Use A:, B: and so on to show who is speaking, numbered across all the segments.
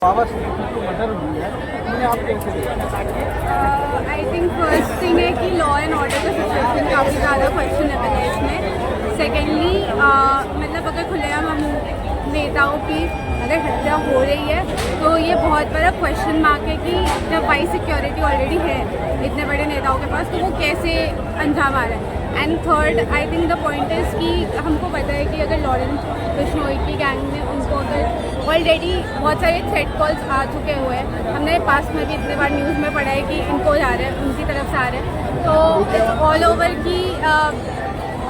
A: बाबा सिद्दीकी की मर्डर हुई है, उन्हें आप कैसे देखते?
B: आई थिंक फर्स्ट थिंग है कि लॉ एंड ऑर्डर का सिचुएशन काफ़ी ज़्यादा क्वेश्चनेबल है इसमें। सेकेंडली मतलब अगर खुलेआम हम नेताओं की अगर हत्या हो रही है तो ये बहुत बड़ा क्वेश्चन मार्क है कि जब वाई सिक्योरिटी ऑलरेडी है इतने बड़े नेताओं के पास तो वो कैसे अंजाम आ रहा है। And third I think the point is कि हमको पता है कि अगर लॉरेंस बिश्नोई की गैंग में उनको अगर ऑलरेडी बहुत सारे थ्रेट कॉल्स आ चुके हुए हैं, हमने पास में भी इतने बार न्यूज़ में पढ़ा है कि इनको जा रहे हैं उनकी तरफ से आ रहे हैं, तो इट्स ऑल ओवर की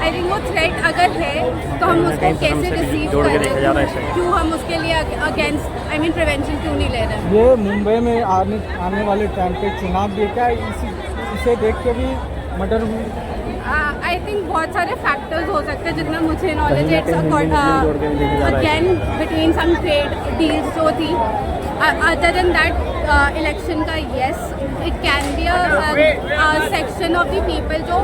B: आई थिंक वो थ्रेट अगर है तो हम उसको कैसे रिसीव कर रहे हैं, क्यों हम उसके लिए अगेंस्ट आई मीन प्रिवेंशन क्यों नहीं ले रहे हैं।
A: ये मुंबई में आने वाले टाइम पे चुनाव भी क्या इसे देख के भी मर्डर हुई?
B: आई थिंक बहुत सारे फैक्टर्स हो सकते हैं जितना मुझे नॉलेज है। It's again between some trade deals जो थी। अदर देन दैट इलेक्शन का yes it can be a section of the people जो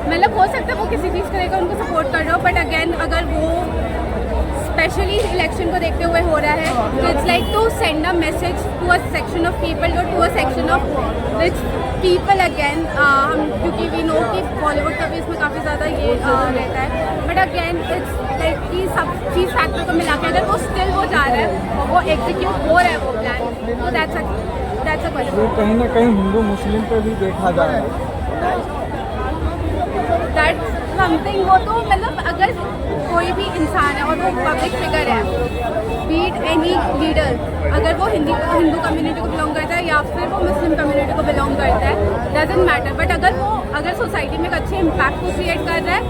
B: मतलब हो सकता है वो किसी चीज़ करेगा उनको सपोर्ट कर रहे हो, बट अगेन अगर वो स्पेशली इलेक्शन को देखते हुए हो रहा है तो it's like to send a message to a section of people और to a section of which people again हम क्योंकि वी नो कि बॉलीवुड का भी इसमें काफ़ी ज़्यादा ये रहता है, बट अगेन इट्स लाइक कि सब चीज़ फैक्टर को मिला के अगर वो स्टिल वो जा रहा है वो एग्जीक्यूट हो रहा है वो प्लान, तो दैट्स अ क्वेश्चन।
A: कहीं ना कहीं हिंदू मुस्लिम पे भी देखा जा रहा है।
B: दैट्स समथिंग वो तो मतलब अगर कोई भी इंसान है और वो पब्लिक फिगर है बीट एनी लीडर, अगर वो हिंदू कम्युनिटी को बिलोंग करता है या फिर वो मुस्लिम कम्युनिटी को बिलोंग करता है डजंट मैटर, बट अगर सोसाइटी में एक अच्छे इम्पैक्ट को क्रिएट कर रहा है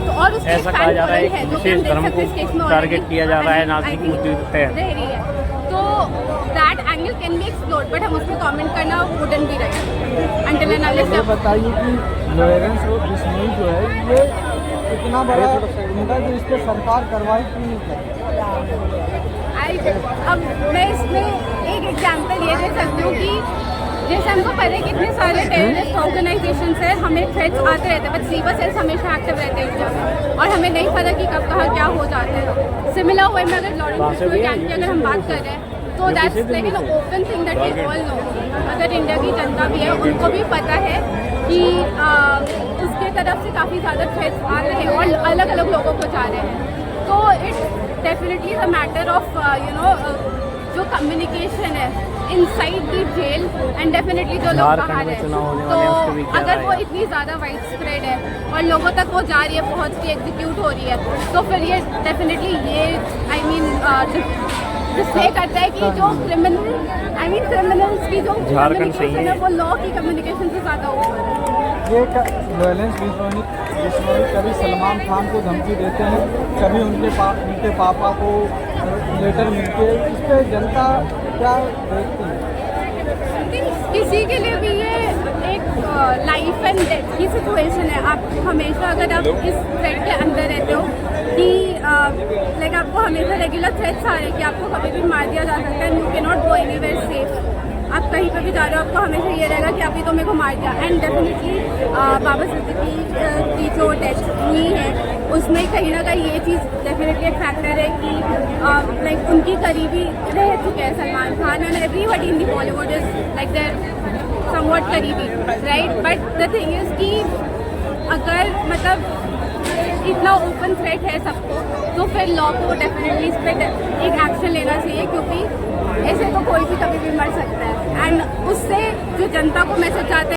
B: तो और उसके
C: ऐसा कहा जा रहा है कि विशेष धर्म को टारगेट किया जा रहा है, नागरिक मुद्दे रह
B: रही है, तो that angle can be explored, but हम उस पर कमेंट करना wouldn't be right until and unless.
A: ये बताइए कि लॉरेंस बिश्नोई जो है ये इतना बड़ा मुद्दा जो इस पर सरकार कार्रवाई क्यों नहीं करती?
B: अब मैं इसमें एक एग्जांपल ये दे सकती हूँ कि जैसे हमको पता है कि इतने सारे टेररिस्ट ऑर्गेनाइजेशन से हमें थ्रेट्स आते रहते हैं, बट स्लीपर सेल्स हमेशा एक्टिव रहते हैं इंडिया में और हमें नहीं पता कि कब कहाँ क्या हो जाता है। सिमिलर वे में अगर लॉरेंस बिश्नोई गैंग की अगर हम बात कर रहे हैं तो that's like an open thing that we all know. अगर इंडिया की जनता भी है उनको भी पता है कि उसके तरफ से काफ़ी ज़्यादा थ्रेट्स आ रहे हैं और अलग अलग लोगों को जा रहे हैं, तो it's definitely a matter of you know जो कम्युनिकेशन है inside the jail and definitely जो लोग बाहर है, तो अगर वो इतनी ज़्यादा वाइड स्प्रेड है और लोगों तक वो जा रही है पहुँच के एग्जीक्यूट हो रही है, तो फिर ये डेफिनेटली ये आई मीन डिस्प्ले करता है कि जो क्रिमिनल्स की जो कम्युनिकेशन है वो लॉ की कम्युनिकेशन से ज़्यादा ऊपर है।
A: ये लॉरेंस बिश्नोई कभी सलमान खान को धमकी देते हैं, कभी उनके पापा को लेटर मिलते हैं, इस पर जनता क्या देखती है?
B: किसी के लिए भी ये एक लाइफ एंड डेथ की सिचुएशन है। आप हमेशा अगर आप इस थ्रेट के अंदर रहते हो कि लाइक आपको हमेशा रेगुलर थ्रेट्स आ रहे हैं कि आपको कभी भी मार दिया जा सकता है, you can not go anywhere safe. आप कहीं पर भी जा रहे हो आपको हमेशा ये रहेगा कि अभी तो मेरे को मार दिया। एंड डेफिनेटली बाबा सिद्दीकी की जो डेथ हुई है उसमें कहीं ना कहीं ये चीज़ डेफिनेटली एक फैक्टर है कि लाइक उनकी करीबी रह चुके हैं Salman Khan and everybody in the Bollywood is like there somewhat करीबी right, but the thing is कि अगर मतलब इतना ओपन थ्रेट है सबको तो फिर लॉ को डेफिनेटली इस पर एक एक्शन लेना चाहिए, क्योंकि ऐसे तो कोई भी कभी भी मर सकता है एंड उससे जो जनता को मैसेज आते हैं